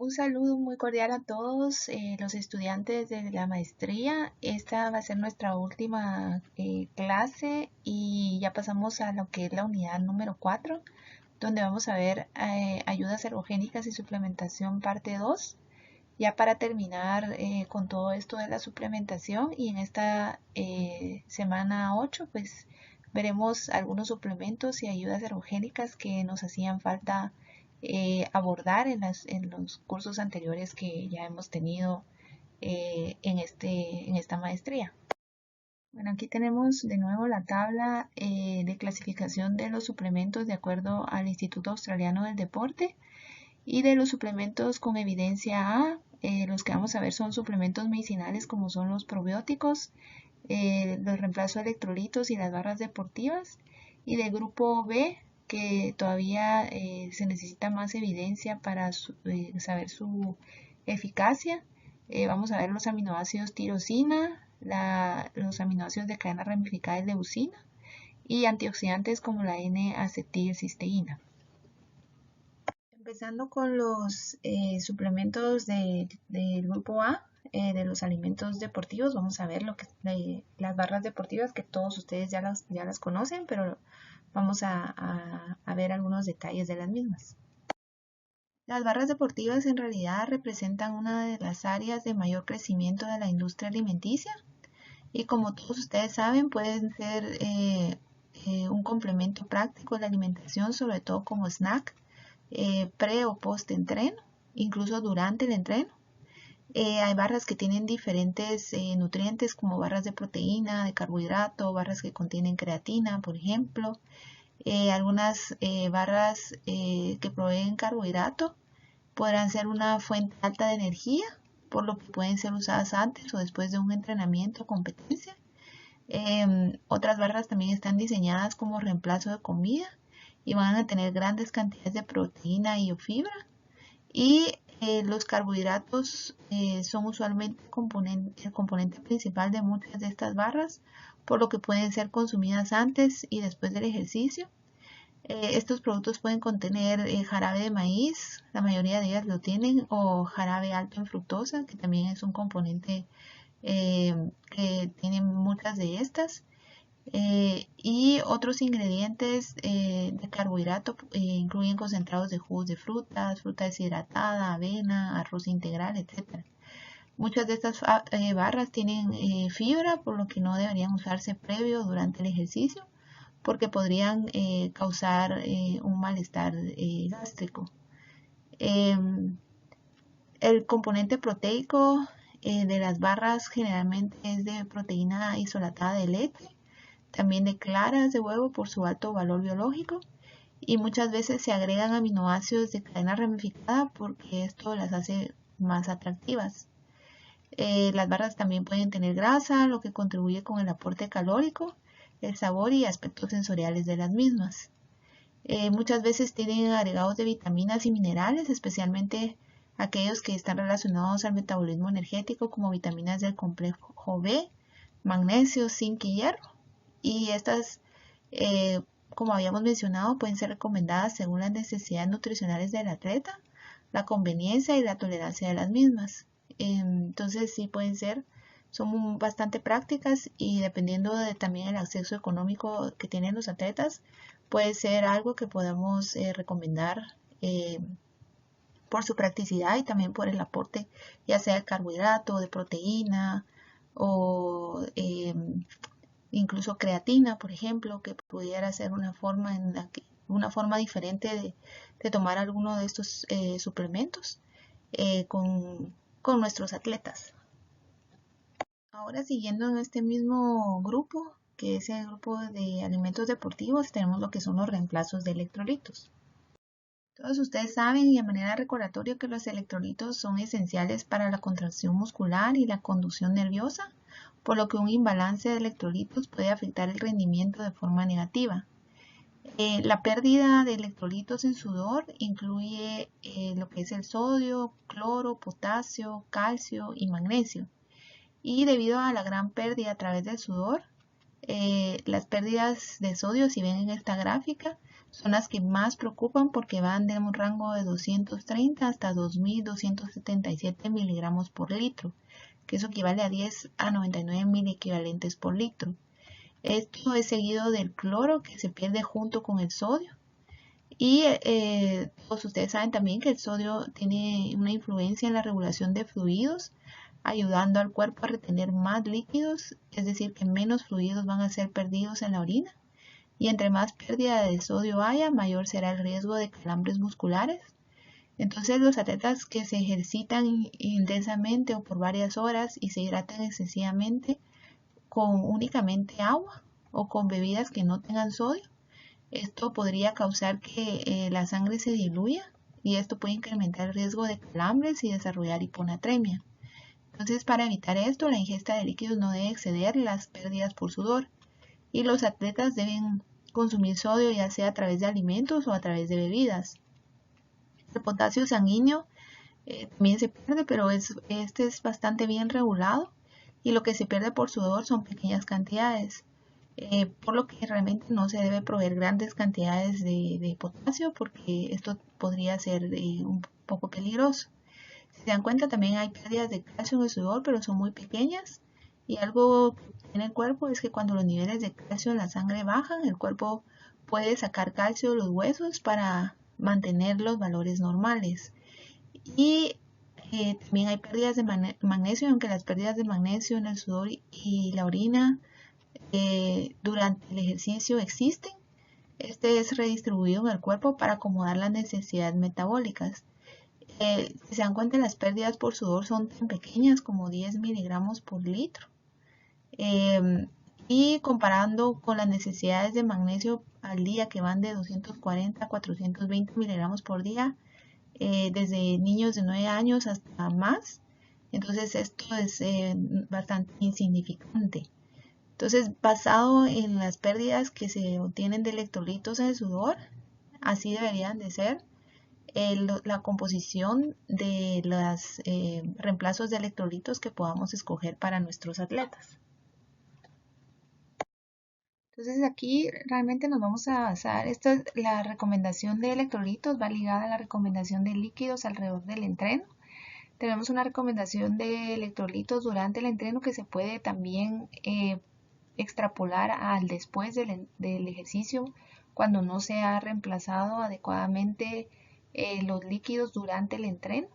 Un saludo muy cordial a todos los estudiantes de la maestría. Esta va a ser nuestra última clase y ya pasamos a lo que es la unidad número 4, donde vamos a ver ayudas ergogénicas y suplementación parte 2. Ya para terminar con todo esto de la suplementación, y en esta semana 8 pues veremos algunos suplementos y ayudas ergogénicas que nos hacían falta abordar en los cursos anteriores que ya hemos tenido en esta maestría. Bueno, aquí tenemos de nuevo la tabla de clasificación de los suplementos de acuerdo al Instituto Australiano del Deporte. Y de los suplementos con evidencia A, los que vamos a ver son suplementos medicinales como son los probióticos, los reemplazo de electrolitos y las barras deportivas. Y del grupo B, que todavía se necesita más evidencia para saber su eficacia. Vamos a ver los aminoácidos tirosina, los aminoácidos de cadena ramificada de leucina y antioxidantes como la N-acetilcisteína. Empezando con los suplementos del grupo A, de los alimentos deportivos, vamos a ver las barras deportivas que todos ustedes ya las conocen, pero vamos a ver algunos detalles de las mismas. Las barras deportivas en realidad representan una de las áreas de mayor crecimiento de la industria alimenticia y, como todos ustedes saben, pueden ser un complemento práctico de la alimentación, sobre todo como snack, pre o post entreno, incluso durante el entreno. Hay barras que tienen diferentes nutrientes, como barras de proteína, de carbohidrato, barras que contienen creatina, por ejemplo. Algunas barras que proveen carbohidrato podrán ser una fuente alta de energía, por lo que pueden ser usadas antes o después de un entrenamiento o competencia. Otras barras también están diseñadas como reemplazo de comida y van a tener grandes cantidades de proteína y o fibra. Y los carbohidratos son usualmente el componente principal de muchas de estas barras, por lo que pueden ser consumidas antes y después del ejercicio. Estos productos pueden contener jarabe de maíz, la mayoría de ellas lo tienen, o jarabe alto en fructosa, que también es un componente que tiene muchas de estas. Y otros ingredientes de carbohidrato incluyen concentrados de jugos de frutas, fruta deshidratada, avena, arroz integral, etc. Muchas de estas barras tienen fibra, por lo que no deberían usarse previo o durante el ejercicio, porque podrían causar un malestar gástrico. El componente proteico de las barras generalmente es de proteína isolatada de leche, también de claras de huevo por su alto valor biológico, y muchas veces se agregan aminoácidos de cadena ramificada porque esto las hace más atractivas. Las barras también pueden tener grasa, lo que contribuye con el aporte calórico, el sabor y aspectos sensoriales de las mismas. Muchas veces tienen agregados de vitaminas y minerales, especialmente aquellos que están relacionados al metabolismo energético, como vitaminas del complejo B, magnesio, zinc y hierro. Y estas, como habíamos mencionado, pueden ser recomendadas según las necesidades nutricionales del atleta, la conveniencia y la tolerancia de las mismas. Entonces sí pueden ser, son bastante prácticas, y dependiendo también el acceso económico que tienen los atletas, puede ser algo que podamos recomendar por su practicidad y también por el aporte, ya sea de carbohidrato, de proteína o incluso creatina, por ejemplo, que pudiera ser una forma diferente de tomar alguno de estos suplementos con nuestros atletas. Ahora, siguiendo en este mismo grupo, que es el grupo de alimentos deportivos, tenemos lo que son los reemplazos de electrolitos. Todos ustedes saben, y de manera recordatoria, que los electrolitos son esenciales para la contracción muscular y la conducción nerviosa, por lo que un imbalance de electrolitos puede afectar el rendimiento de forma negativa. La pérdida de electrolitos en sudor incluye lo que es el sodio, cloro, potasio, calcio y magnesio. Y debido a la gran pérdida a través del sudor, las pérdidas de sodio, si ven en esta gráfica, son las que más preocupan porque van de un rango de 230 hasta 2.277 miligramos por litro, que eso equivale a 10 a 99 miliequivalentes por litro. Esto es seguido del cloro, que se pierde junto con el sodio. Y todos ustedes saben también que el sodio tiene una influencia en la regulación de fluidos, ayudando al cuerpo a retener más líquidos, es decir, que menos fluidos van a ser perdidos en la orina. Y entre más pérdida de sodio haya, mayor será el riesgo de calambres musculares. Entonces, los atletas que se ejercitan intensamente o por varias horas y se hidratan excesivamente con únicamente agua o con bebidas que no tengan sodio, esto podría causar que la sangre se diluya y esto puede incrementar el riesgo de calambres y desarrollar hiponatremia. Entonces, para evitar esto, la ingesta de líquidos no debe exceder las pérdidas por sudor y los atletas deben consumir sodio ya sea a través de alimentos o a través de bebidas. El potasio sanguíneo también se pierde, pero este es bastante bien regulado y lo que se pierde por sudor son pequeñas cantidades. Por lo que realmente no se debe proveer grandes cantidades de potasio porque esto podría ser un poco peligroso. Si se dan cuenta, también hay pérdidas de calcio en el sudor, pero son muy pequeñas. Y algo que tiene el cuerpo es que cuando los niveles de calcio en la sangre bajan, el cuerpo puede sacar calcio de los huesos para mantener los valores normales. Y también hay pérdidas de magnesio, aunque las pérdidas de magnesio en el sudor y la orina durante el ejercicio existen. Este es redistribuido en el cuerpo para acomodar las necesidades metabólicas. Si se dan cuenta, las pérdidas por sudor son tan pequeñas como 10 miligramos por litro. Y comparando con las necesidades de magnesio al día, que van de 240 a 420 miligramos por día, desde niños de 9 años hasta más, entonces esto es bastante insignificante. Entonces, basado en las pérdidas que se obtienen de electrolitos en el sudor, así deberían de ser la composición de los reemplazos de electrolitos que podamos escoger para nuestros atletas. Entonces aquí realmente nos vamos a basar, la recomendación de electrolitos va ligada a la recomendación de líquidos alrededor del entreno. Tenemos una recomendación de electrolitos durante el entreno que se puede también extrapolar al después del ejercicio cuando no se ha reemplazado adecuadamente los líquidos durante el entreno.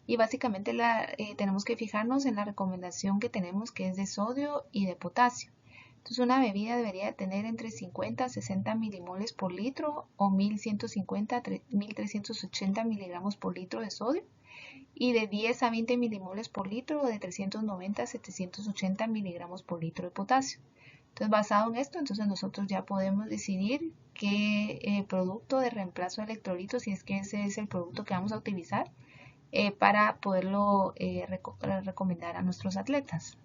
Y básicamente tenemos que fijarnos en la recomendación que tenemos, que es de sodio y de potasio. Entonces una bebida debería tener entre 50 a 60 milimoles por litro o 1150 a 1380 miligramos por litro de sodio y de 10 a 20 milimoles por litro o de 390 a 780 miligramos por litro de potasio. Entonces, basado en esto, entonces nosotros ya podemos decidir qué producto de reemplazo de electrolitos, si es que ese es el producto que vamos a utilizar, para poderlo recomendar a nuestros atletas.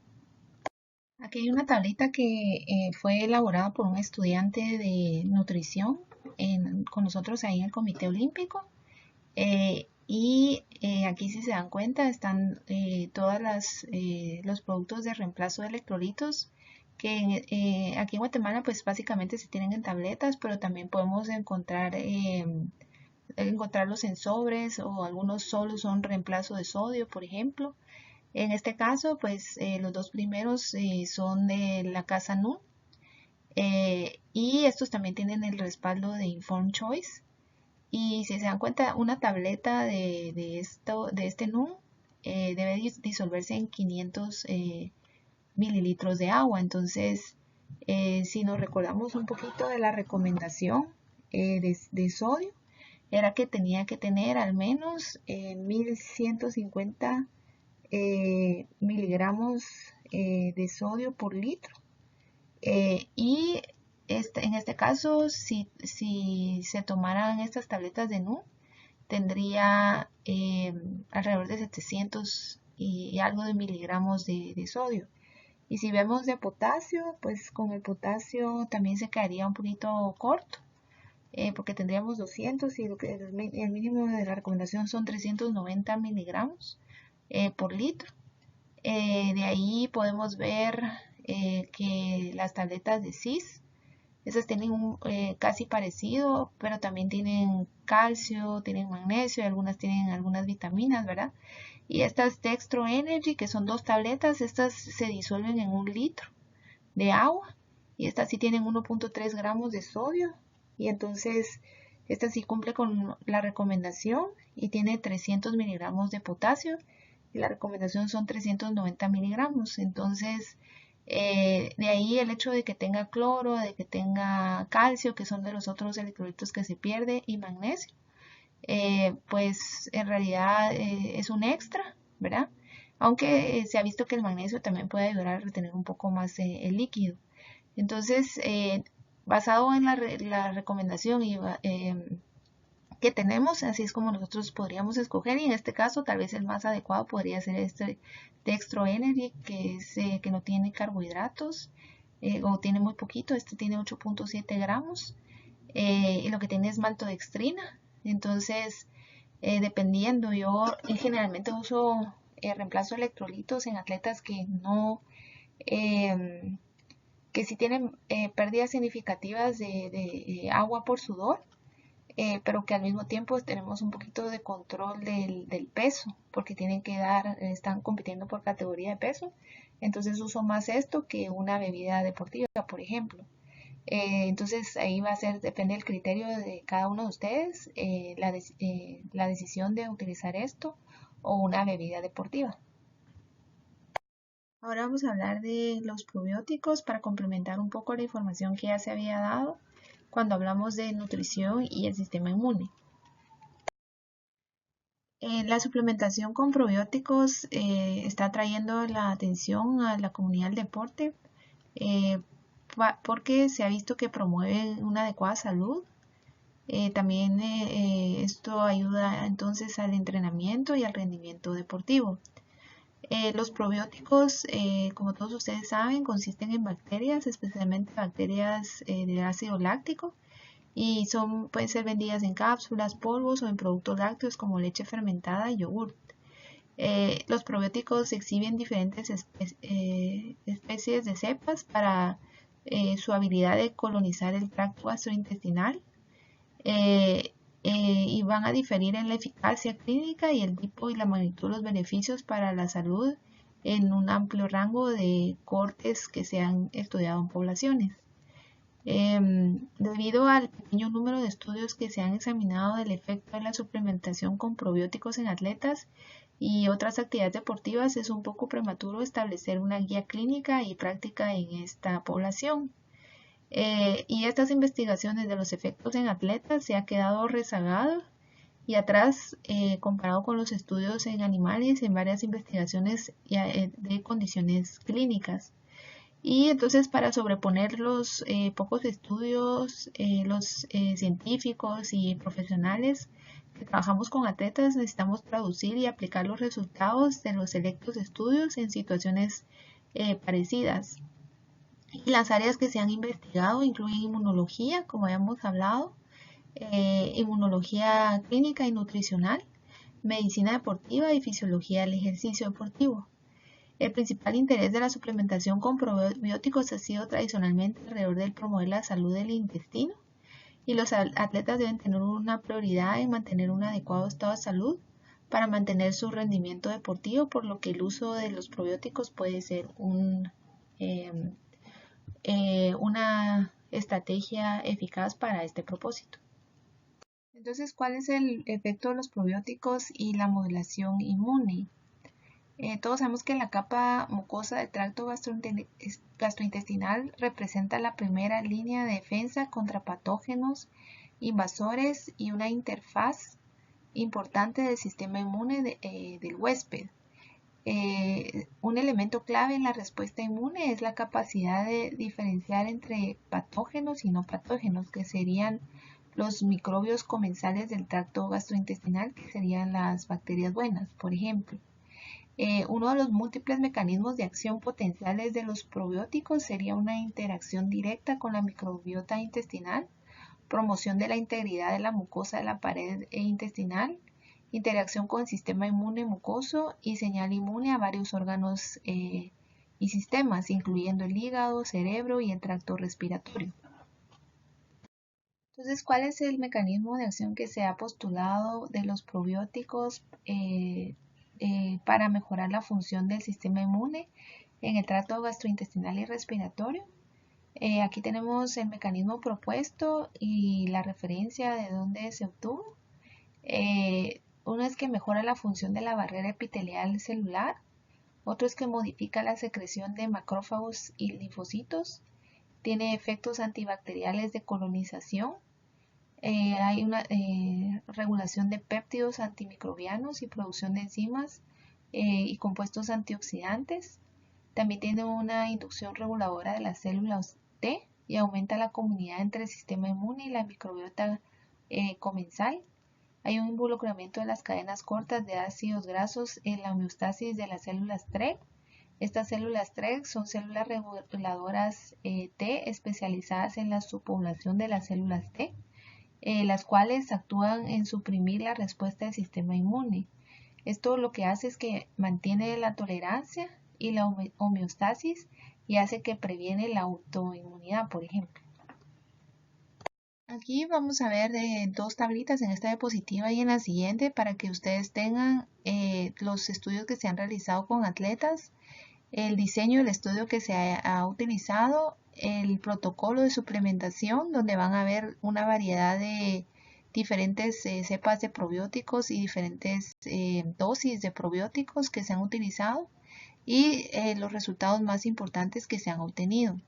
Aquí hay una tablita que fue elaborada por un estudiante de nutrición con nosotros ahí en el Comité Olímpico. Aquí, si se dan cuenta, están todos los productos de reemplazo de electrolitos que aquí en Guatemala pues básicamente se tienen en tabletas, pero también podemos encontrarlos en sobres o algunos solo son reemplazo de sodio, por ejemplo. En este caso, pues los dos primeros son de la casa NUN y estos también tienen el respaldo de Informed Choice. Y si se dan cuenta, una tableta de este NUN debe disolverse en 500 mililitros de agua. Entonces, si nos recordamos un poquito de la recomendación de sodio, era que tenía que tener al menos 1150 miligramos de sodio por litro. Y en este caso, si se tomaran estas tabletas de NUN, tendría alrededor de 700 y algo de miligramos de sodio. Y si vemos de potasio, pues con el potasio también se quedaría un poquito corto, porque tendríamos 200 y el mínimo de la recomendación son 390 miligramos por litro. De ahí podemos ver que las tabletas de CIS Estas tienen un casi parecido, pero también tienen calcio, tienen magnesio y algunas tienen algunas vitaminas, ¿verdad? Y estas Dextro Energy, que son 2 tabletas, estas se disuelven en 1 litro de agua y estas sí tienen 1.3 gramos de sodio y entonces esta sí cumple con la recomendación y tiene 300 miligramos de potasio y la recomendación son 390 miligramos. Entonces, de ahí el hecho de que tenga cloro, de que tenga calcio, que son de los otros electrolitos que se pierde, y magnesio, pues en realidad es un extra, ¿verdad? Aunque se ha visto que el magnesio también puede ayudar a retener un poco más el líquido. Entonces, basado en la recomendación que tenemos, así es como nosotros podríamos escoger, y en este caso tal vez el más adecuado podría ser este Dextro Energy, que es que no tiene carbohidratos o tiene muy poquito. Este tiene 8.7 gramos y lo que tiene es maltodextrina. Entonces, dependiendo, yo generalmente uso reemplazo electrolitos en atletas que no que sí tienen pérdidas significativas de agua por sudor, pero que al mismo tiempo tenemos un poquito de control del peso, porque tienen que están compitiendo por categoría de peso. Entonces uso más esto que una bebida deportiva, por ejemplo. Entonces ahí va a ser, depende del criterio de cada uno de ustedes, la decisión de utilizar esto o una bebida deportiva. Ahora vamos a hablar de los probióticos para complementar un poco la información que ya se había dado cuando hablamos de nutrición y el sistema inmune. La suplementación con probióticos está trayendo la atención a la comunidad del deporte eh, porque se ha visto que promueve una adecuada salud. También esto ayuda entonces al entrenamiento y al rendimiento deportivo. Los probióticos, como todos ustedes saben, consisten en bacterias, especialmente bacterias del ácido láctico, y pueden ser vendidas en cápsulas, polvos o en productos lácteos como leche fermentada y yogur. Los probióticos exhiben diferentes especies de cepas para su habilidad de colonizar el tracto gastrointestinal eh, y van a diferir en la eficacia clínica y el tipo y la magnitud de los beneficios para la salud en un amplio rango de cortes que se han estudiado en poblaciones. Debido al pequeño número de estudios que se han examinado del efecto de la suplementación con probióticos en atletas y otras actividades deportivas, es un poco prematuro establecer una guía clínica y práctica en esta población. Y estas investigaciones de los efectos en atletas se ha quedado rezagado y atrás comparado con los estudios en animales en varias investigaciones de condiciones clínicas. Y entonces para sobreponer los pocos estudios, los científicos y profesionales que trabajamos con atletas, necesitamos traducir y aplicar los resultados de los selectos estudios en situaciones parecidas. Y las áreas que se han investigado incluyen inmunología, como habíamos hablado, inmunología clínica y nutricional, medicina deportiva y fisiología del ejercicio deportivo. El principal interés de la suplementación con probióticos ha sido tradicionalmente alrededor del promover la salud del intestino, y los atletas deben tener una prioridad en mantener un adecuado estado de salud para mantener su rendimiento deportivo, por lo que el uso de los probióticos puede ser una estrategia eficaz para este propósito. Entonces, ¿cuál es el efecto de los probióticos y la modulación inmune? Todos sabemos que la capa mucosa del tracto gastrointestinal representa la primera línea de defensa contra patógenos invasores y una interfaz importante del sistema inmune del huésped. Un elemento clave en la respuesta inmune es la capacidad de diferenciar entre patógenos y no patógenos, que serían los microbios comensales del tracto gastrointestinal, que serían las bacterias buenas, por ejemplo. Uno de los múltiples mecanismos de acción potenciales de los probióticos sería una interacción directa con la microbiota intestinal, promoción de la integridad de la mucosa de la pared intestinal, interacción con el sistema inmune mucoso y señal inmune a varios órganos y sistemas, incluyendo el hígado, cerebro y el tracto respiratorio. Entonces, ¿cuál es el mecanismo de acción que se ha postulado de los probióticos para mejorar la función del sistema inmune en el tracto gastrointestinal y respiratorio? Aquí tenemos el mecanismo propuesto y la referencia de dónde se obtuvo. Uno es que mejora la función de la barrera epitelial celular, otro es que modifica la secreción de macrófagos y linfocitos, tiene efectos antibacteriales de colonización, hay una regulación de péptidos antimicrobianos y producción de enzimas y compuestos antioxidantes. También tiene una inducción reguladora de las células T y aumenta la comunidad entre el sistema inmune y la microbiota comensal. Hay un involucramiento de las cadenas cortas de ácidos grasos en la homeostasis de las células TREG. Estas células TREG son células reguladoras T especializadas en la subpoblación de las células T, las cuales actúan en suprimir la respuesta del sistema inmune. Esto lo que hace es que mantiene la tolerancia y la homeostasis y hace que previene la autoinmunidad, por ejemplo. Aquí vamos a ver dos tablitas en esta diapositiva y en la siguiente para que ustedes tengan los estudios que se han realizado con atletas, el diseño del estudio que se ha utilizado, el protocolo de suplementación, donde van a ver una variedad de diferentes cepas de probióticos y diferentes dosis de probióticos que se han utilizado y los resultados más importantes que se han obtenido.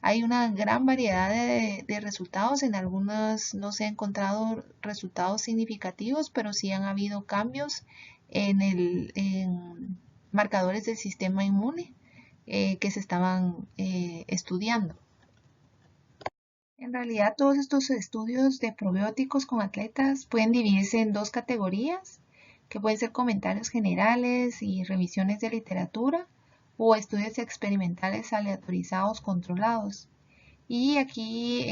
Hay una gran variedad de resultados, en algunos no se han encontrado resultados significativos, pero sí han habido cambios en marcadores del sistema inmune que se estaban estudiando. En realidad, todos estos estudios de probióticos con atletas pueden dividirse en dos categorías, que pueden ser comentarios generales y revisiones de literatura, o estudios experimentales aleatorizados controlados. Y aquí,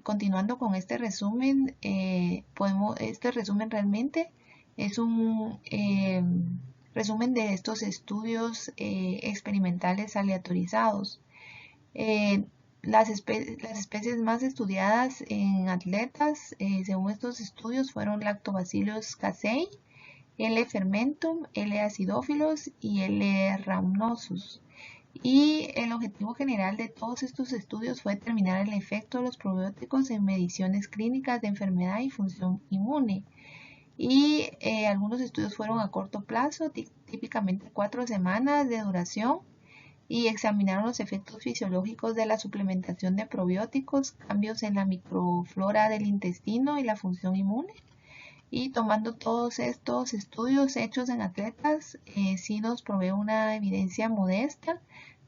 continuando con este resumen, este resumen realmente es un resumen de estos estudios experimentales aleatorizados. Las especies más estudiadas en atletas, según estos estudios, fueron Lactobacillus casei, L. fermentum, L. acidophilus y L. rhamnosus. Y el objetivo general de todos estos estudios fue determinar el efecto de los probióticos en mediciones clínicas de enfermedad y función inmune. Y algunos estudios fueron a corto plazo, típicamente 4 semanas de duración, y examinaron los efectos fisiológicos de la suplementación de probióticos, cambios en la microflora del intestino y la función inmune. Y tomando todos estos estudios hechos en atletas, sí nos provee una evidencia modesta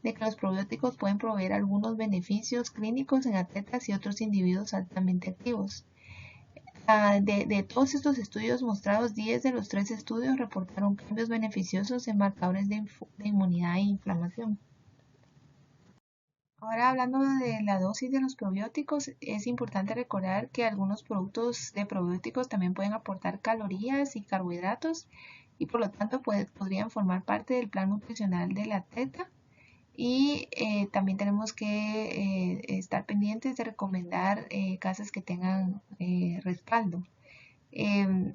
de que los probióticos pueden proveer algunos beneficios clínicos en atletas y otros individuos altamente activos. De todos estos estudios mostrados, 10 de los 13 estudios reportaron cambios beneficiosos en marcadores de inmunidad e inflamación. Ahora, hablando de la dosis de los probióticos, es importante recordar que algunos productos de probióticos también pueden aportar calorías y carbohidratos y por lo tanto podrían formar parte del plan nutricional del atleta. Y también tenemos que estar pendientes de recomendar casas que tengan respaldo.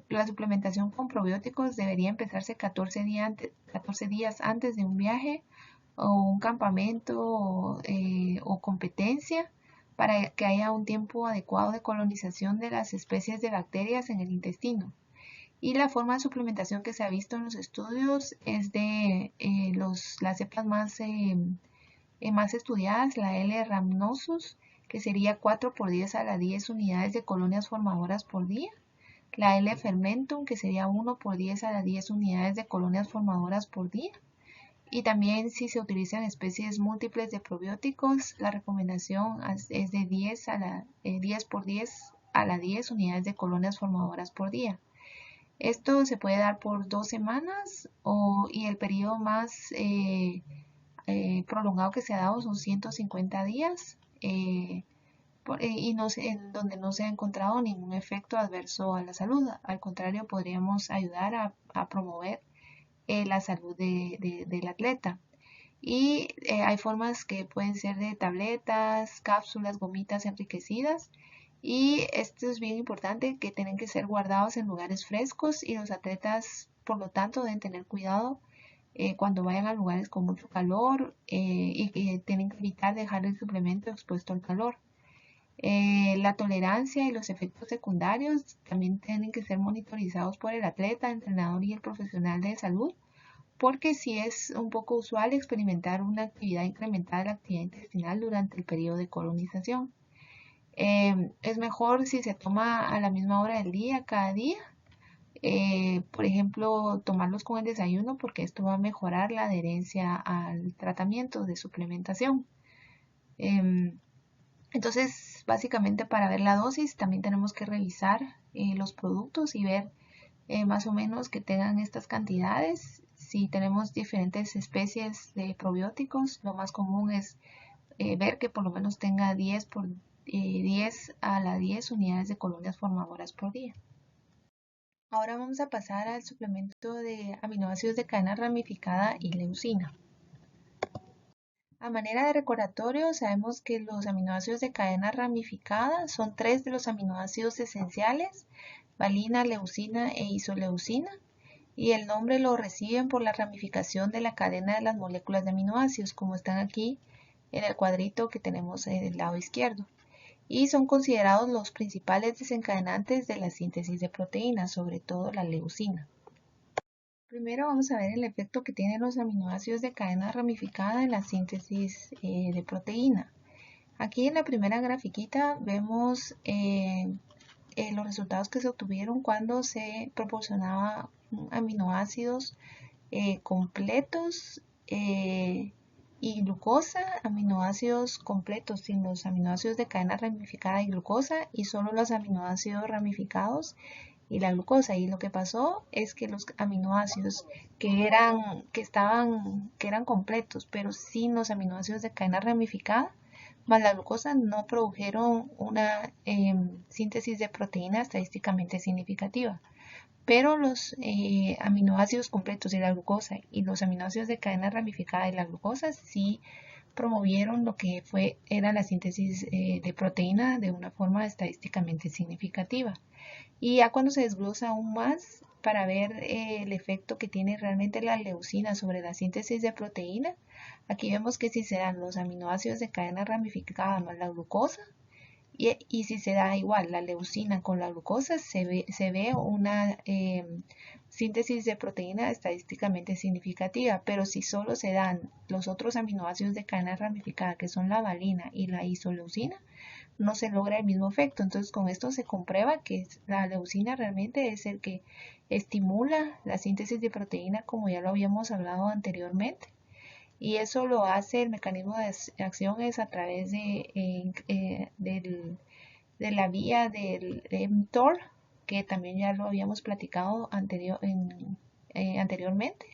La suplementación con probióticos debería empezarse 14 días antes de un viaje o un campamento o competencia para que haya un tiempo adecuado de colonización de las especies de bacterias en el intestino. Y la forma de suplementación que se ha visto en los estudios es de las cepas más estudiadas, la L. rhamnosus, que sería 4 por 10 a la 10 unidades de colonias formadoras por día. La L. fermentum, que sería 1 por 10 a la 10 unidades de colonias formadoras por día. Y también si se utilizan especies múltiples de probióticos, la recomendación es de 10 por 10 a la 10 unidades de colonias formadoras por día. Esto se puede dar por 2 semanas y el periodo más prolongado que se ha dado son 150 días y en donde no se ha encontrado ningún efecto adverso a la salud. Al contrario, podríamos ayudar a promover la salud del atleta. Y hay formas que pueden ser de tabletas, cápsulas, gomitas enriquecidas Y esto es bien importante, que tienen que ser guardados en lugares frescos y los atletas, por lo tanto, deben tener cuidado cuando vayan a lugares con mucho calor y que tienen que evitar dejar el suplemento expuesto al calor. La tolerancia y los efectos secundarios también tienen que ser monitorizados por el atleta, entrenador y el profesional de salud, porque sí es un poco usual experimentar una actividad incrementada de la actividad intestinal durante el periodo de colonización. Es mejor si se toma a la misma hora del día, cada día. Por ejemplo, tomarlos con el desayuno porque esto va a mejorar la adherencia al tratamiento de suplementación. Entonces, básicamente para ver la dosis también tenemos que revisar los productos y ver más o menos que tengan estas cantidades. Si tenemos diferentes especies de probióticos, lo más común es ver que por lo menos tenga 10 a la 10 unidades de colonias formadoras por día. Ahora vamos a pasar al suplemento de aminoácidos de cadena ramificada y leucina. A manera de recordatorio, sabemos que los aminoácidos de cadena ramificada son 3 de los aminoácidos esenciales: valina, leucina e isoleucina, y el nombre lo reciben por la ramificación de la cadena de las moléculas de aminoácidos, como están aquí en el cuadrito que tenemos en el lado izquierdo, y son considerados los principales desencadenantes de la síntesis de proteínas, sobre todo la leucina. Primero vamos a ver el efecto que tienen los aminoácidos de cadena ramificada en la síntesis de proteína. Aquí en la primera grafiquita vemos los resultados que se obtuvieron cuando se proporcionaba aminoácidos completos y glucosa, aminoácidos completos sin los aminoácidos de cadena ramificada y glucosa, y solo los aminoácidos ramificados y la glucosa. Y lo que pasó es que los aminoácidos que eran completos pero sin los aminoácidos de cadena ramificada más la glucosa no produjeron una síntesis de proteína estadísticamente significativa. Pero los aminoácidos completos de la glucosa y los aminoácidos de cadena ramificada de la glucosa sí promovieron lo que era la síntesis de proteína de una forma estadísticamente significativa. Y ya cuando se desglosa aún más para ver el efecto que tiene realmente la leucina sobre la síntesis de proteína, aquí vemos que si se dan los aminoácidos de cadena ramificada más la glucosa, y si se da igual la leucina con la glucosa, se ve una síntesis de proteína estadísticamente significativa. Pero si solo se dan los otros aminoácidos de cadena ramificada, que son la valina y la isoleucina, no se logra el mismo efecto. Entonces con esto se comprueba que la leucina realmente es el que estimula la síntesis de proteína, como ya lo habíamos hablado anteriormente. Y eso lo hace, el mecanismo de acción es a través de la vía del mTOR, que también ya lo habíamos platicado anteriormente.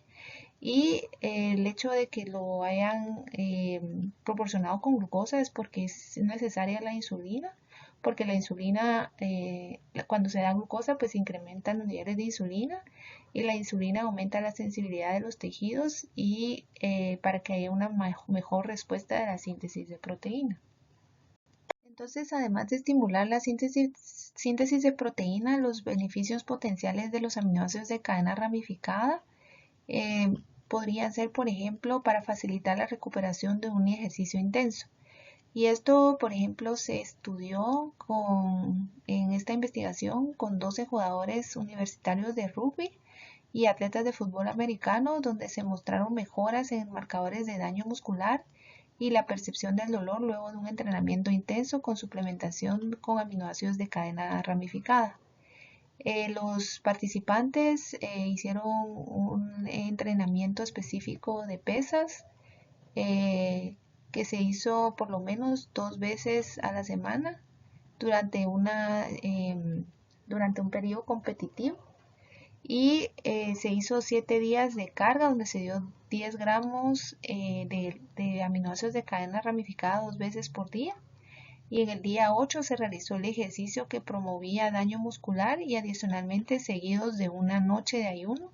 Y el hecho de que lo hayan proporcionado con glucosa es porque es necesaria la insulina, porque la insulina, cuando se da glucosa, pues se incrementan los niveles de insulina, y la insulina aumenta la sensibilidad de los tejidos y para que haya una mejor respuesta de la síntesis de proteína. Entonces, además de estimular la síntesis de proteína, los beneficios potenciales de los aminoácidos de cadena ramificada podrían ser, por ejemplo, para facilitar la recuperación de un ejercicio intenso. Y esto, por ejemplo, se estudió en esta investigación con 12 jugadores universitarios de rugby y atletas de fútbol americano, donde se mostraron mejoras en marcadores de daño muscular y la percepción del dolor luego de un entrenamiento intenso con suplementación con aminoácidos de cadena ramificada. Los participantes hicieron un entrenamiento específico de pesas que se hizo por lo menos 2 veces a la semana durante un periodo competitivo, y se hizo 7 días de carga donde se dio 10 gramos de aminoácidos de cadena ramificada 2 veces por día, y en el día 8 se realizó el ejercicio que promovía daño muscular, y adicionalmente seguidos de una noche de ayuno.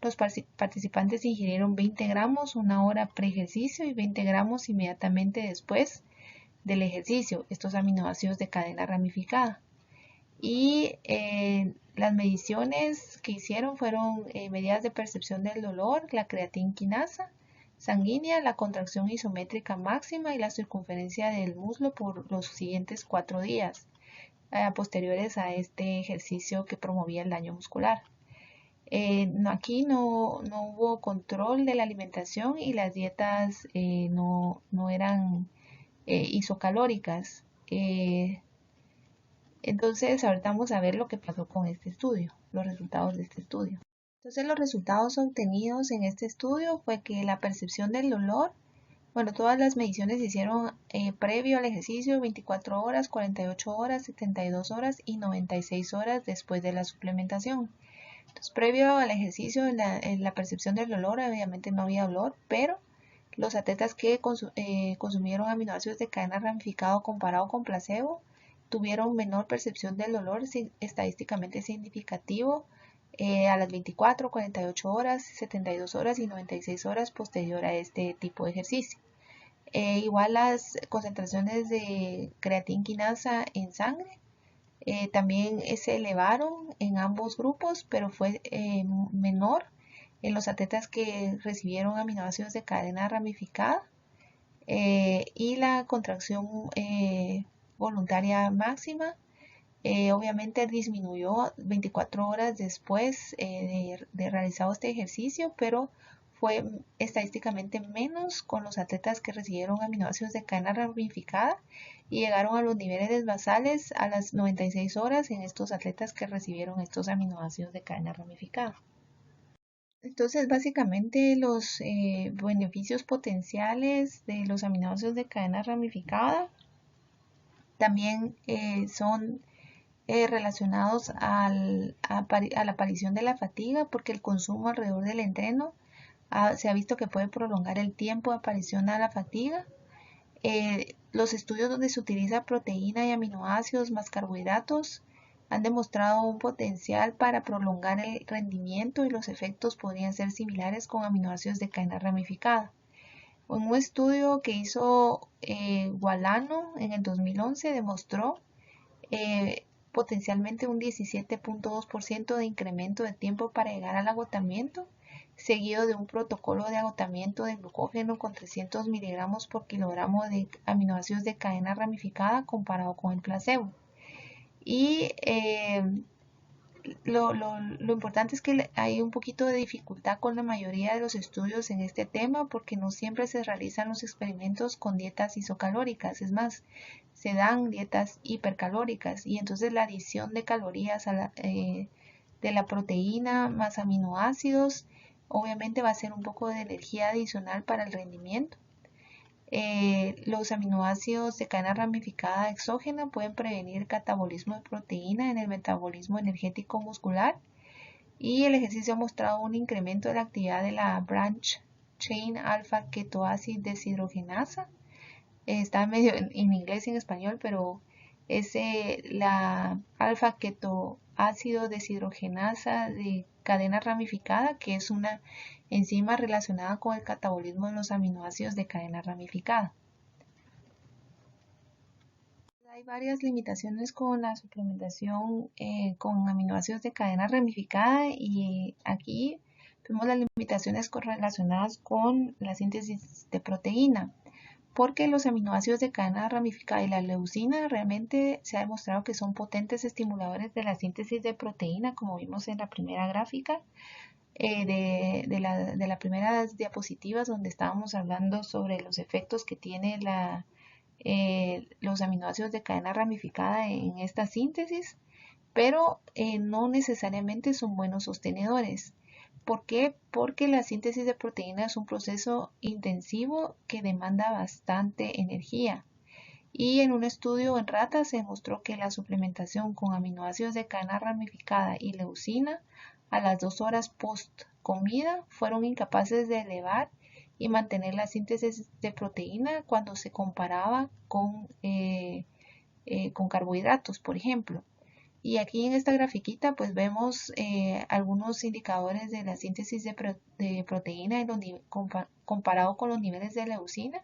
Los participantes ingirieron 20 gramos una hora pre-ejercicio y 20 gramos inmediatamente después del ejercicio, estos aminoácidos de cadena ramificada. Y las mediciones que hicieron fueron medidas de percepción del dolor, la creatinquinasa sanguínea, la contracción isométrica máxima y la circunferencia del muslo por los siguientes 4 días posteriores a este ejercicio que promovía el daño muscular. Aquí no hubo control de la alimentación y las dietas no eran isocalóricas. Entonces, ahorita vamos a ver lo que pasó con este estudio, los resultados de este estudio. Entonces, los resultados obtenidos en este estudio fue que la percepción del dolor, bueno, todas las mediciones se hicieron previo al ejercicio, 24 horas, 48 horas, 72 horas y 96 horas después de la suplementación. Entonces, previo al ejercicio, en la percepción del dolor, obviamente no había dolor, pero los atletas que consumieron aminoácidos de cadena ramificada comparado con placebo tuvieron menor percepción del dolor estadísticamente significativo a las 24, 48 horas, 72 horas y 96 horas posterior a este tipo de ejercicio. Igual las concentraciones de creatinquinasa en sangre también se elevaron en ambos grupos, pero fue menor en los atletas que recibieron aminoácidos de cadena ramificada y la contracción voluntaria máxima obviamente disminuyó 24 horas después de realizado este ejercicio, pero fue estadísticamente menos con los atletas que recibieron aminoácidos de cadena ramificada y llegaron a los niveles basales a las 96 horas en estos atletas que recibieron estos aminoácidos de cadena ramificada. Entonces, básicamente los beneficios potenciales de los aminoácidos de cadena ramificada también son relacionados a la aparición de la fatiga, porque el consumo alrededor del entreno se ha visto que puede prolongar el tiempo de aparición a la fatiga. Los estudios donde se utiliza proteína y aminoácidos más carbohidratos han demostrado un potencial para prolongar el rendimiento y los efectos podrían ser similares con aminoácidos de cadena ramificada. En un estudio que hizo Gualano en el 2011 demostró potencialmente un 17.2% de incremento de tiempo para llegar al agotamiento, seguido de un protocolo de agotamiento de glucógeno con 300 miligramos por kilogramo de aminoácidos de cadena ramificada comparado con el placebo. Y lo importante es que hay un poquito de dificultad con la mayoría de los estudios en este tema porque no siempre se realizan los experimentos con dietas isocalóricas, es más, se dan dietas hipercalóricas y entonces la adición de calorías de la proteína más aminoácidos obviamente va a ser un poco de energía adicional para el rendimiento. Los aminoácidos de cadena ramificada exógena pueden prevenir el catabolismo de proteína en el metabolismo energético muscular y el ejercicio ha mostrado un incremento de la actividad de la branch chain alfa ketoacidez deshidrogenasa. Está medio en inglés y en español, pero es la alfa ketoácido deshidrogenasa de cadena ramificada, que es una enzima relacionada con el catabolismo de los aminoácidos de cadena ramificada. Hay varias limitaciones con la suplementación con aminoácidos de cadena ramificada y aquí vemos las limitaciones relacionadas con la síntesis de proteína, porque los aminoácidos de cadena ramificada y la leucina realmente se ha demostrado que son potentes estimuladores de la síntesis de proteína, como vimos en la primera gráfica de la primera diapositiva donde estábamos hablando sobre los efectos que tiene los aminoácidos de cadena ramificada en esta síntesis, pero no necesariamente son buenos sostenedores. ¿Por qué? Porque la síntesis de proteína es un proceso intensivo que demanda bastante energía. Y en un estudio en ratas se demostró que la suplementación con aminoácidos de cadena ramificada y leucina a las 2 horas post comida fueron incapaces de elevar y mantener la síntesis de proteína cuando se comparaba con carbohidratos, por ejemplo. Y aquí en esta grafiquita pues vemos algunos indicadores de la síntesis de proteína comparado con los niveles de leucina.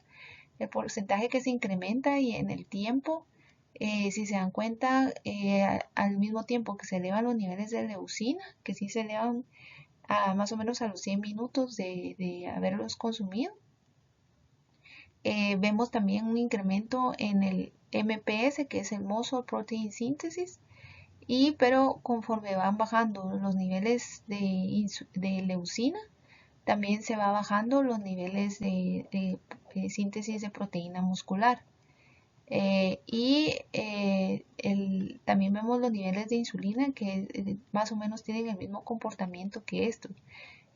el porcentaje que se incrementa y en el tiempo, si se dan cuenta, al mismo tiempo que se elevan los niveles de leucina, que sí se elevan a más o menos a los 100 minutos de haberlos consumido, vemos también un incremento en el MPS, que es el Muscle Protein Synthesis, pero conforme van bajando los niveles de leucina, también se va bajando los niveles de síntesis de proteína muscular. También vemos los niveles de insulina que más o menos tienen el mismo comportamiento que estos.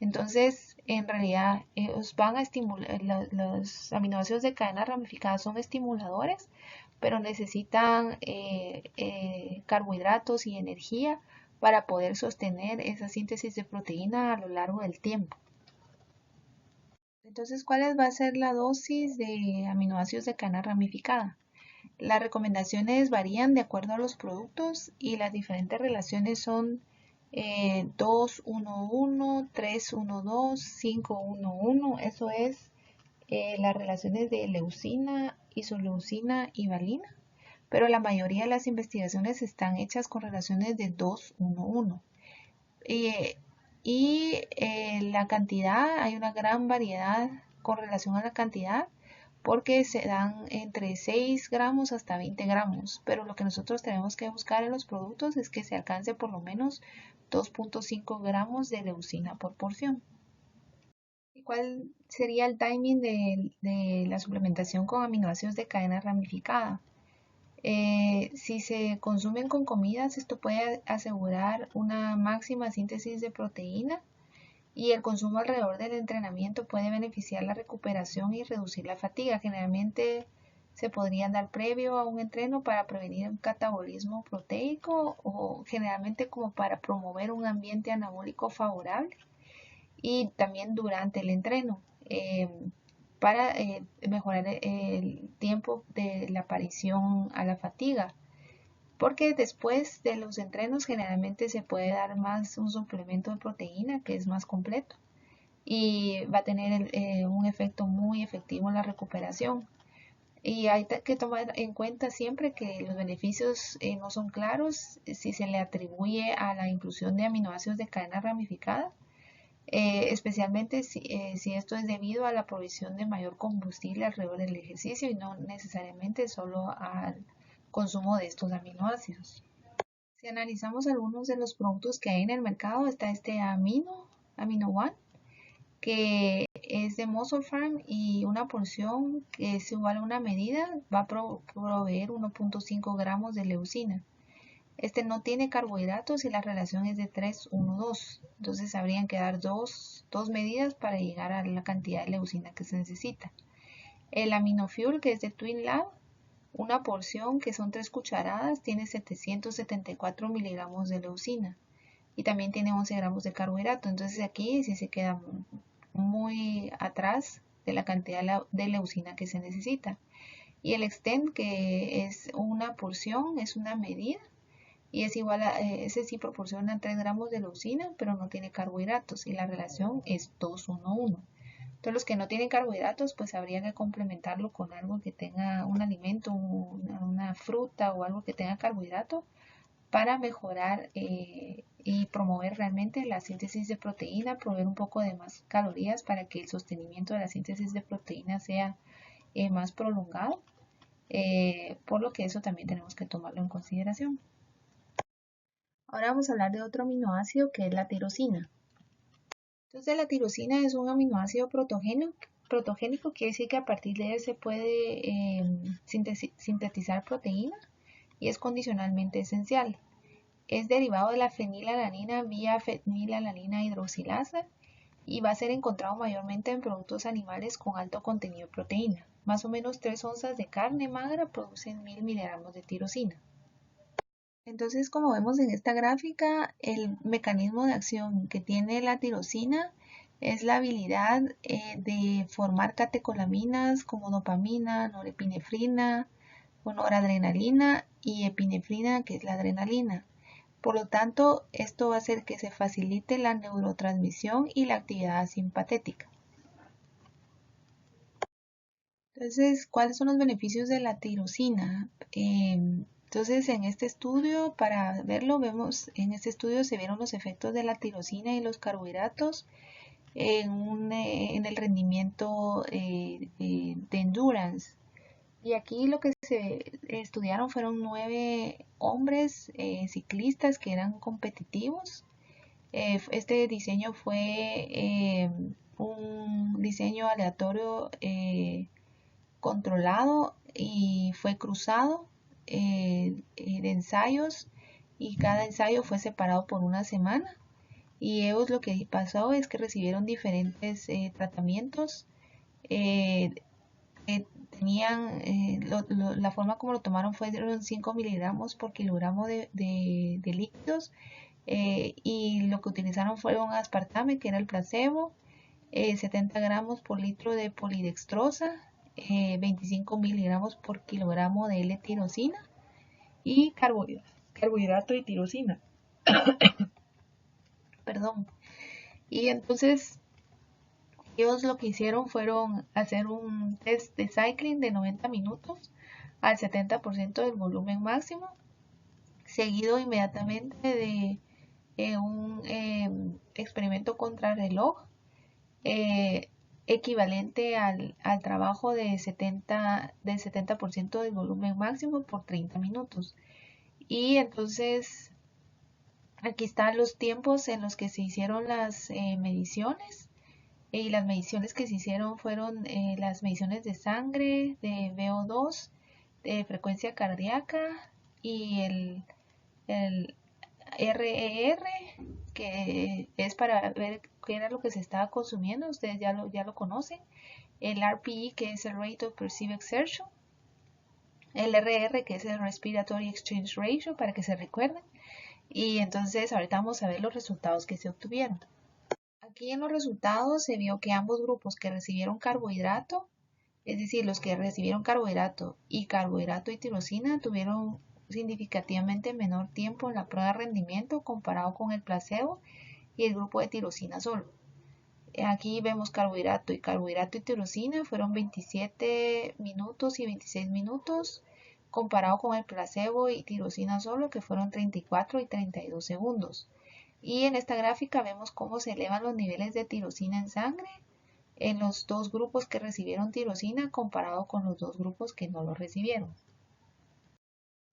Entonces, en realidad, ellos van a estimular, los aminoácidos de cadena ramificada son estimuladores, pero necesitan carbohidratos y energía para poder sostener esa síntesis de proteína a lo largo del tiempo. Entonces, ¿cuál va a ser la dosis de aminoácidos de cadena ramificada? Las recomendaciones varían de acuerdo a los productos y las diferentes relaciones son 2-1-1, 3-1-2, 5-1-1. Eso es las relaciones de leucina, isoleucina y valina. Pero la mayoría de las investigaciones están hechas con relaciones de 2-1-1. La cantidad, hay una gran variedad con relación a la cantidad, porque se dan entre 6 gramos hasta 20 gramos, pero lo que nosotros tenemos que buscar en los productos es que se alcance por lo menos 2.5 gramos de leucina por porción. ¿Y cuál sería el timing de la suplementación con aminoácidos de cadena ramificada? Si se consumen con comidas, esto puede asegurar una máxima síntesis de proteína, y el consumo alrededor del entrenamiento puede beneficiar la recuperación y reducir la fatiga. Generalmente se podrían dar previo a un entreno para prevenir un catabolismo proteico o generalmente como para promover un ambiente anabólico favorable, y también durante el entreno para mejorar el tiempo de la aparición a la fatiga. Porque después de los entrenos generalmente se puede dar más un suplemento de proteína que es más completo y va a tener un efecto muy efectivo en la recuperación. Y hay que tomar en cuenta siempre que los beneficios no son claros si se le atribuye a la inclusión de aminoácidos de cadena ramificada, especialmente si esto es debido a la provisión de mayor combustible alrededor del ejercicio y no necesariamente solo al consumo de estos aminoácidos. Si analizamos algunos de los productos que hay en el mercado, está este Amino One, que es de MusclePharm, y una porción que es igual a una medida va a proveer 1.5 gramos de leucina. Este no tiene carbohidratos y la relación es de 3-1-2. Entonces habrían que dar dos medidas para llegar a la cantidad de leucina que se necesita. El AminoFuel, que es de TwinLab, una porción que son 3 cucharadas, tiene 774 miligramos de leucina y también tiene 11 gramos de carbohidrato. Entonces aquí sí se queda muy atrás de la cantidad de leucina que se necesita. Y el Extend, que es una porción, es una medida y es igual a, ese sí proporciona 3 gramos de leucina, pero no tiene carbohidratos y la relación es 2-1-1. Entonces los que no tienen carbohidratos, pues habría que complementarlo con algo que tenga un alimento, una fruta o algo que tenga carbohidrato para mejorar y promover realmente la síntesis de proteína, proveer un poco de más calorías para que el sostenimiento de la síntesis de proteína sea más prolongado, por lo que eso también tenemos que tomarlo en consideración. Ahora vamos a hablar de otro aminoácido que es la tirosina. Entonces la tirosina es un aminoácido protogénico, quiere decir que a partir de él se puede sintetizar proteína y es condicionalmente esencial. Es derivado de la fenilalanina vía fenilalanina hidroxilasa y va a ser encontrado mayormente en productos animales con alto contenido de proteína. Más o menos 3 onzas de carne magra producen 1000 miligramos de tirosina. Entonces, como vemos en esta gráfica, el mecanismo de acción que tiene la tirosina es la habilidad de formar catecolaminas como dopamina, norepinefrina, noradrenalina y epinefrina, que es la adrenalina. Por lo tanto, esto va a hacer que se facilite la neurotransmisión y la actividad simpatética. Entonces, ¿cuáles son los beneficios de la tirosina? Entonces, en este estudio, para verlo, en este estudio se vieron los efectos de la tirosina y los carbohidratos en el rendimiento de endurance. Y aquí lo que se estudiaron fueron 9 hombres ciclistas que eran competitivos. Este diseño fue un diseño aleatorio controlado y fue cruzado de ensayos, y cada ensayo fue separado por una semana. Y ellos, lo que pasó es que recibieron diferentes tratamientos. eh, la forma como lo tomaron fueron 5 miligramos por kilogramo de líquidos, y lo que utilizaron fueron aspartame, que era el placebo, 70 gramos por litro de polidextrosa, 25 miligramos por kilogramo de L-tirosina y carbohidrato y tirosina. Perdón. Y entonces ellos lo que hicieron fueron hacer un test de cycling de 90 minutos al 70% del volumen máximo, seguido inmediatamente de un experimento contrarreloj equivalente al trabajo del 70% del volumen máximo por 30 minutos. Y entonces aquí están los tiempos en los que se hicieron las mediciones. Y las mediciones que se hicieron fueron las mediciones de sangre, de VO2, de frecuencia cardíaca y el RER, que es para ver qué era lo que se estaba consumiendo. Ustedes ya lo conocen. El RPE, que es el Rate of Perceived Exertion. El RR, que es el Respiratory Exchange Ratio, para que se recuerden. Y entonces ahorita vamos a ver los resultados que se obtuvieron. Aquí en los resultados se vio que ambos grupos que recibieron carbohidrato, es decir, los que recibieron carbohidrato y tirosina, tuvieron significativamente menor tiempo en la prueba de rendimiento comparado con el placebo y el grupo de tirosina solo. Aquí vemos carbohidrato y tirosina fueron 27 minutos y 26 minutos comparado con el placebo y tirosina solo, que fueron 34 y 32 segundos. Y en esta gráfica vemos cómo se elevan los niveles de tirosina en sangre en los dos grupos que recibieron tirosina comparado con los dos grupos que no lo recibieron.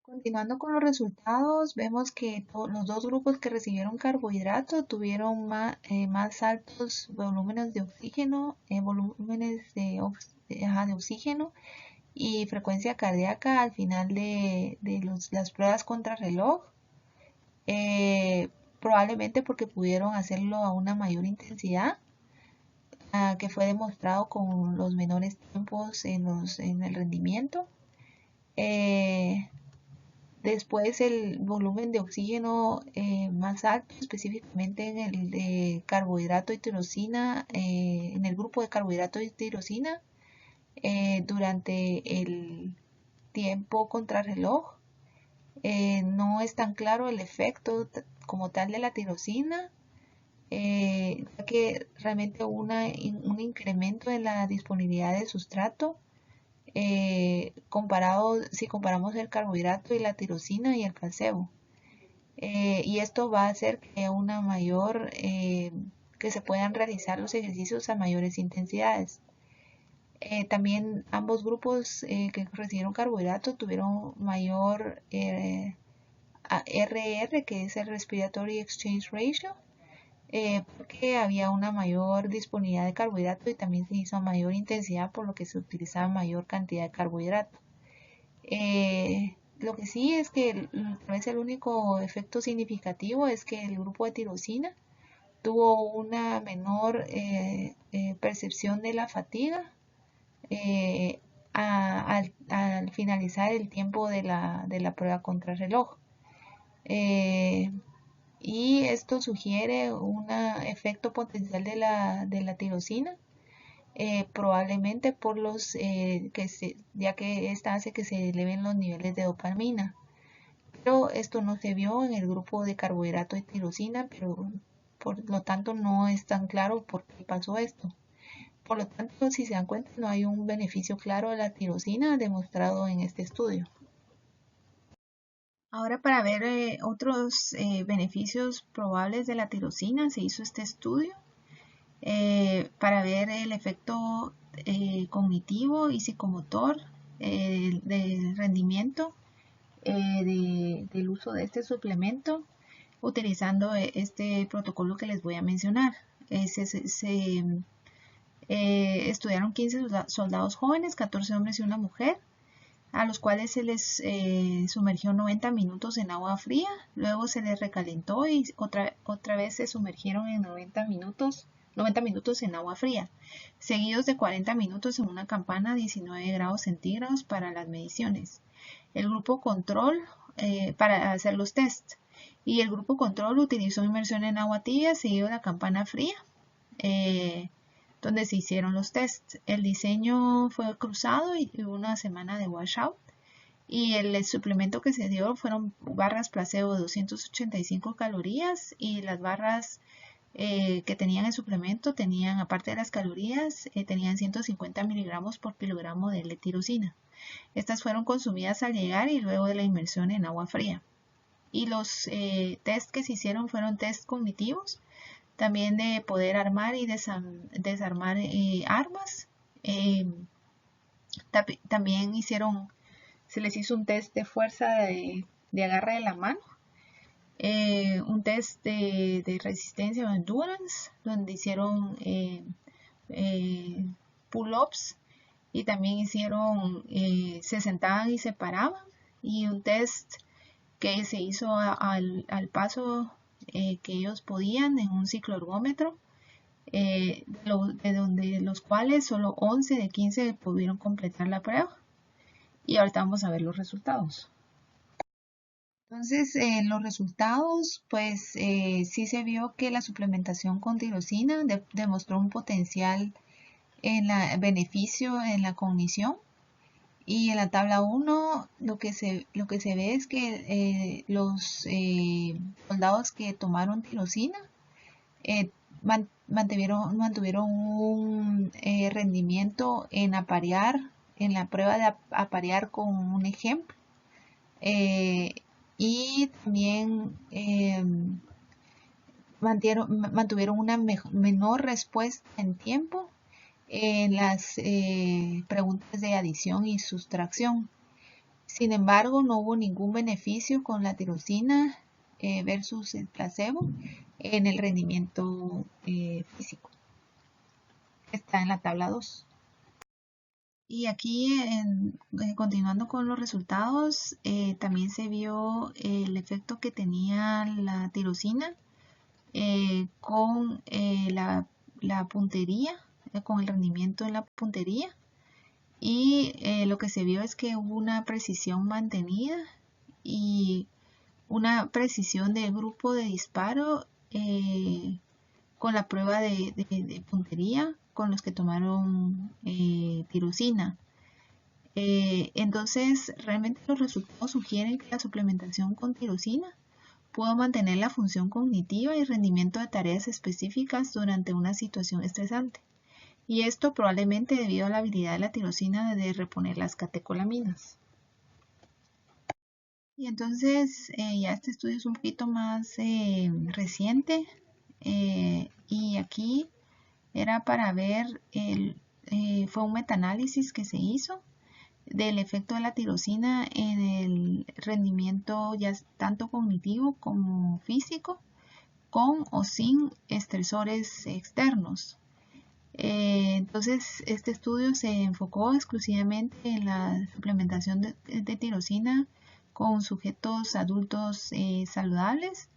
Continuando con los resultados, vemos que los dos grupos que recibieron carbohidrato tuvieron más altos volúmenes de oxígeno, de oxígeno y frecuencia cardíaca al final de las pruebas contrarreloj. Probablemente porque pudieron hacerlo a una mayor intensidad, que fue demostrado con los menores tiempos en el rendimiento. Después el volumen de oxígeno más alto, específicamente en el de carbohidrato y tirosina, en el grupo de carbohidrato y tirosina, durante el tiempo contrarreloj. No es tan claro el efecto como tal de la tirosina, ya que realmente hubo un incremento en la disponibilidad de sustrato, si comparamos el carbohidrato y la tirosina y el placebo. Y esto va a hacer que se puedan realizar los ejercicios a mayores intensidades. También ambos grupos que recibieron carbohidrato tuvieron mayor RR, que es el Respiratory Exchange Ratio, porque había una mayor disponibilidad de carbohidrato y también se hizo a mayor intensidad, por lo que se utilizaba mayor cantidad de carbohidrato. Lo que sí es que tal vez el único efecto significativo es que el grupo de tirosina tuvo una menor percepción de la fatiga al finalizar el tiempo de la prueba contrarreloj. Y esto sugiere un efecto potencial de la tirosina, probablemente por ya que esta hace que se eleven los niveles de dopamina. Pero esto no se vio en el grupo de carbohidrato y tirosina, pero por lo tanto no es tan claro por qué pasó esto. Por lo tanto, si se dan cuenta, no hay un beneficio claro de la tirosina demostrado en este estudio. Ahora, para ver otros beneficios probables de la tirosina, se hizo este estudio para ver el efecto cognitivo y psicomotor del rendimiento del uso de este suplemento utilizando este protocolo que les voy a mencionar. Estudiaron 15 soldados jóvenes, 14 hombres y una mujer, a los cuales se les sumergió 90 minutos en agua fría, luego se les recalentó y otra vez se sumergieron en 90 minutos en agua fría, seguidos de 40 minutos en una campana a 19 grados centígrados para las mediciones. El grupo control para hacer los tests, y el grupo control utilizó inmersión en agua tibia seguido de la campana fría, donde se hicieron los tests. El diseño fue cruzado y hubo una semana de washout. Y el suplemento que se dio fueron barras placebo de 285 calorías, y las barras que tenían el suplemento tenían, aparte de las calorías, tenían 150 miligramos por kilogramo de L-tirosina. Estas fueron consumidas al llegar y luego de la inmersión en agua fría. Y los test que se hicieron fueron test cognitivos, también de poder armar y desarmar armas. También se les hizo un test de fuerza de agarre de la mano, un test de resistencia o endurance, donde hicieron pull-ups, y también hicieron, se sentaban y se paraban, y un test que se hizo al paso que ellos podían en un cicloergómetro, de los cuales solo 11 de 15 pudieron completar la prueba. Y ahorita vamos a ver los resultados. Entonces, en los resultados, pues sí se vio que la suplementación con tirosina demostró un potencial beneficio en la cognición. Y en la tabla 1 lo que se ve es que los soldados que tomaron tirosina mantuvieron un rendimiento en aparear, en la prueba de aparear con un ejemplo. Y también mantuvieron una menor respuesta en tiempo en las preguntas de adición y sustracción. Sin embargo, no hubo ningún beneficio con la tirosina versus el placebo en el rendimiento físico. Está en la tabla 2. Y aquí, continuando con los resultados, también se vio el efecto que tenía la tirosina con la puntería, con el rendimiento en la puntería. Y lo que se vio es que hubo una precisión mantenida y una precisión del grupo de disparo con la prueba de puntería con los que tomaron tirosina. Entonces, realmente los resultados sugieren que la suplementación con tirosina pudo mantener la función cognitiva y rendimiento de tareas específicas durante una situación estresante. Y esto probablemente debido a la habilidad de la tirosina de reponer las catecolaminas. Y entonces ya este estudio es un poquito más reciente, y aquí era para ver, fue un metaanálisis que se hizo del efecto de la tirosina en el rendimiento ya tanto cognitivo como físico, con o sin estresores externos. Entonces, este estudio se enfocó exclusivamente en la suplementación de tirosina con sujetos adultos saludables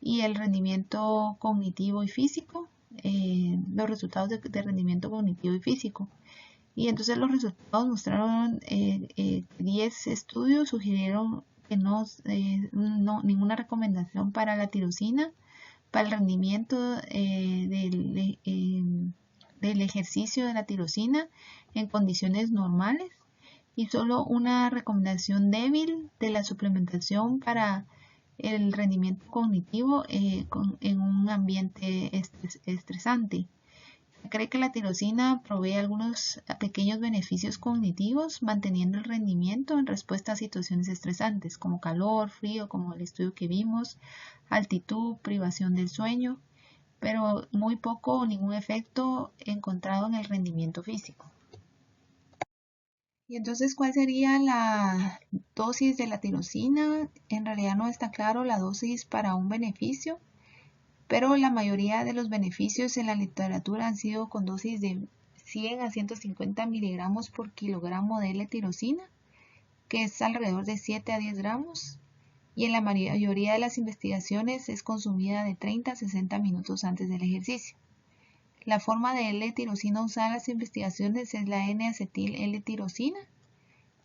y el rendimiento cognitivo y físico, los resultados de rendimiento cognitivo y físico. Y entonces los resultados mostraron 10 estudios sugirieron que ninguna recomendación para la tirosina para el rendimiento del ejercicio de la tirosina en condiciones normales, y solo una recomendación débil de la suplementación para el rendimiento cognitivo en un ambiente estresante. Se cree que la tirosina provee algunos pequeños beneficios cognitivos, manteniendo el rendimiento en respuesta a situaciones estresantes, como calor, frío, como el estudio que vimos, altitud, privación del sueño, pero muy poco o ningún efecto encontrado en el rendimiento físico. Y entonces, ¿cuál sería la dosis de la tirosina? En realidad no está claro la dosis para un beneficio, pero la mayoría de los beneficios en la literatura han sido con dosis de 100 a 150 miligramos por kilogramo de L-tirosina, que es alrededor de 7 a 10 gramos, y en la mayoría de las investigaciones es consumida de 30 a 60 minutos antes del ejercicio. La forma de L-tirosina usada en las investigaciones es la N-acetil L-tirosina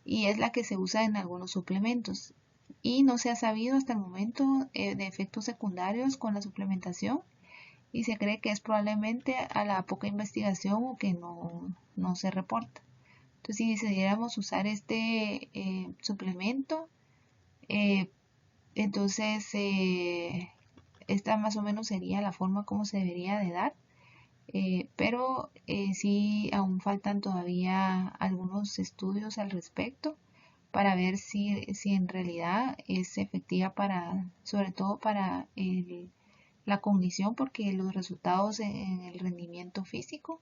y es la que se usa en algunos suplementos. Y no se ha sabido hasta el momento de efectos secundarios con la suplementación y se cree que es probablemente a la poca investigación o que no se reporta. Entonces, si decidiéramos usar este suplemento, entonces esta más o menos sería la forma como se debería de dar. Pero sí aún faltan todavía algunos estudios al respecto para ver si en realidad es efectiva sobre todo para la cognición, porque los resultados en el rendimiento físico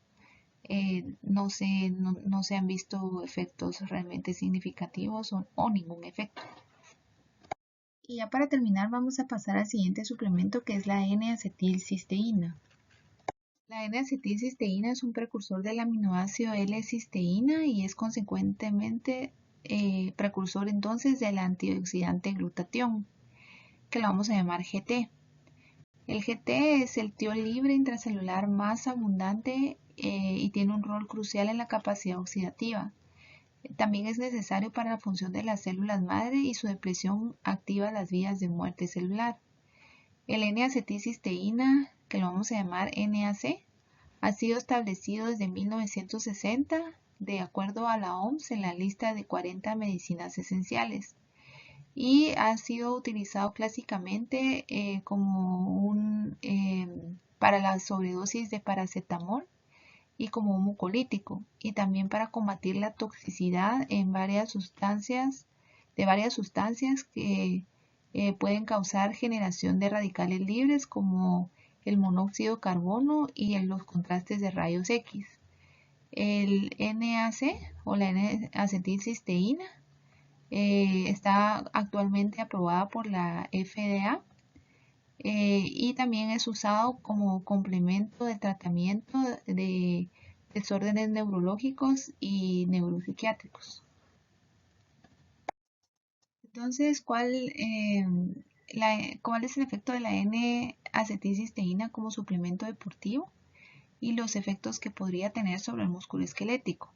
no se han visto efectos realmente significativos o ningún efecto. Y ya para terminar vamos a pasar al siguiente suplemento, que es la N-acetilcisteína. La N-acetilcisteína es un precursor del aminoácido L-cisteína y es consecuentemente precursor entonces del antioxidante glutatión, que lo vamos a llamar GT. El GT es el tiol libre intracelular más abundante y tiene un rol crucial en la capacidad oxidativa. También es necesario para la función de las células madre y su depresión activa las vías de muerte celular. El N-acetilcisteína, que lo vamos a llamar NAC, ha sido establecido desde 1960 de acuerdo a la OMS en la lista de 40 medicinas esenciales y ha sido utilizado clásicamente para la sobredosis de paracetamol y como un mucolítico y también para combatir la toxicidad de varias sustancias que pueden causar generación de radicales libres como el monóxido de carbono y los contrastes de rayos X. El NAC o la N-acetilcisteína está actualmente aprobada por la FDA y también es usado como complemento de tratamiento de desórdenes neurológicos y neuropsiquiátricos. Entonces, ¿cuál es el efecto de la N-acetilcisteína como suplemento deportivo y los efectos que podría tener sobre el músculo esquelético?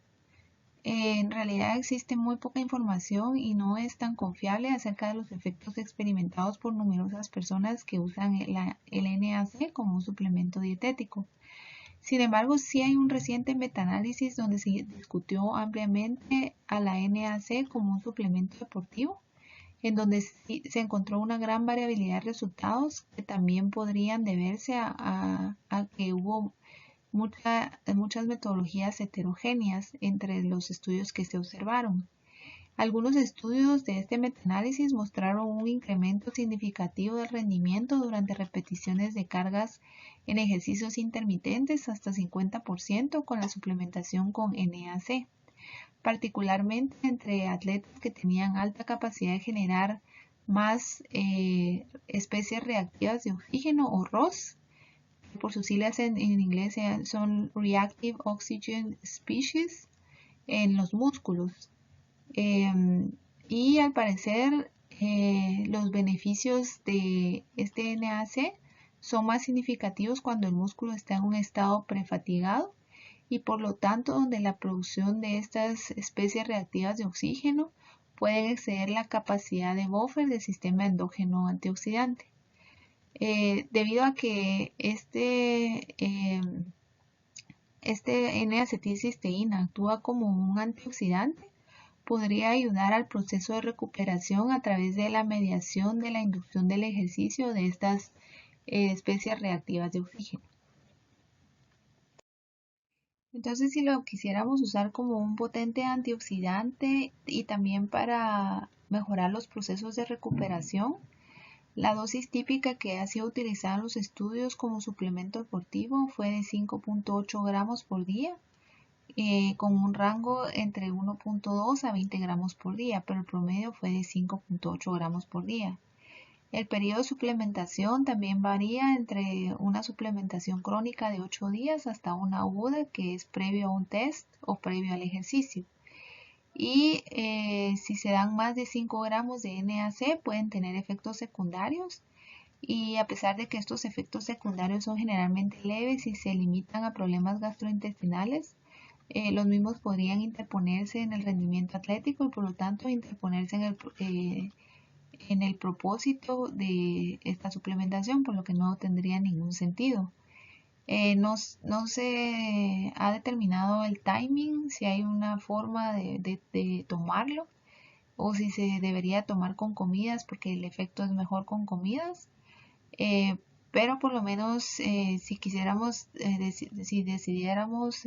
En realidad existe muy poca información y no es tan confiable acerca de los efectos experimentados por numerosas personas que usan el NAC como un suplemento dietético. Sin embargo, sí hay un reciente metaanálisis donde se discutió ampliamente a la NAC como un suplemento deportivo, en donde se encontró una gran variabilidad de resultados que también podrían deberse a que hubo muchas metodologías heterogéneas entre los estudios que se observaron. Algunos estudios de este metaanálisis mostraron un incremento significativo del rendimiento durante repeticiones de cargas en ejercicios intermitentes hasta 50% con la suplementación con NAC, particularmente entre atletas que tenían alta capacidad de generar más especies reactivas de oxígeno o ROS, por sus siglas en inglés son Reactive Oxygen Species, en los músculos. Y al parecer los beneficios de este NAC son más significativos cuando el músculo está en un estado prefatigado y por lo tanto donde la producción de estas especies reactivas de oxígeno pueden exceder la capacidad de buffer del sistema endógeno antioxidante. Debido a que este N-acetilcisteína actúa como un antioxidante, podría ayudar al proceso de recuperación a través de la mediación de la inducción del ejercicio de estas especies reactivas de oxígeno. Entonces, si lo quisiéramos usar como un potente antioxidante y también para mejorar los procesos de recuperación, la dosis típica que ha sido utilizada en los estudios como suplemento deportivo fue de 5.8 gramos por día, con un rango entre 1.2 a 20 gramos por día, pero el promedio fue de 5.8 gramos por día. El periodo de suplementación también varía entre una suplementación crónica de 8 días hasta una aguda que es previo a un test o previo al ejercicio. Y si se dan más de 5 gramos de NAC pueden tener efectos secundarios, y a pesar de que estos efectos secundarios son generalmente leves y se limitan a problemas gastrointestinales, los mismos podrían interponerse en el rendimiento atlético y por lo tanto interponerse en el propósito de esta suplementación, por lo que no tendría ningún sentido. No se ha determinado el timing, si hay una forma de tomarlo o si se debería tomar con comidas porque el efecto es mejor con comidas. Pero por lo menos si quisiéramos, si decidiéramos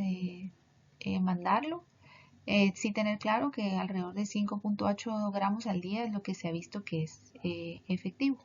mandarlo, sí tener claro que alrededor de 5.8 gramos al día es lo que se ha visto que es efectivo.